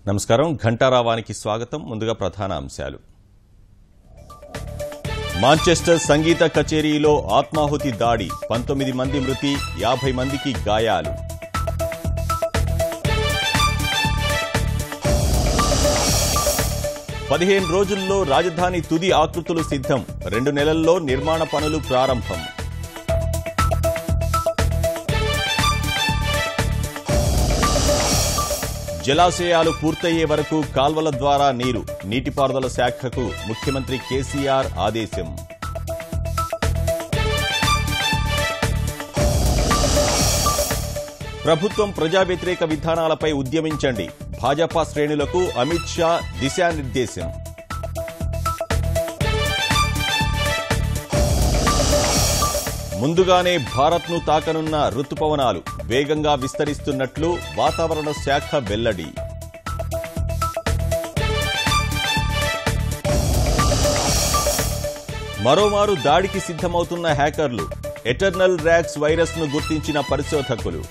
నమస్కారం ఘంటారావానికి స్వాగతం ముందుగా ప్రధాన అంశాలు మాంచెస్టర్ సంగీత కచేరీలో ఆత్మాహుతి దాడి 19 మంది మృతి 50 మందికి గాయాలు పదిహేను రోజుల్లో రాజధాని తుది ఆకృతులు సిద్ధం 2 నెలల్లో నిర్మాణ పనులు ప్రారంభం జలాశయాలు పూర్తయ్యే వరకు కాల్వల ద్వారా నీటిపారుదల శాఖకు ముఖ్యమంత్రి కేసీఆర్ ఆదేశం ప్రభుత్వం ప్రజా వ్యతిరేక విధానాలపై ఉద్యమించండి భాజపా శ్రేణులకు అమిత్ షా దిశానిర్దేశం ముందుగానే భారత్ను తాకనున్న రుతుపవనాలు వేగంగా విస్తరిస్తున్నట్లు వాతావరణ శాఖ వెల్లడి మరోమారు దాడికి సిద్ధమవుతున్న హ్యాకర్లు ఎటర్నల్ ర్యాక్స్ వైరస్ను గుర్తించిన పరిశోధకులు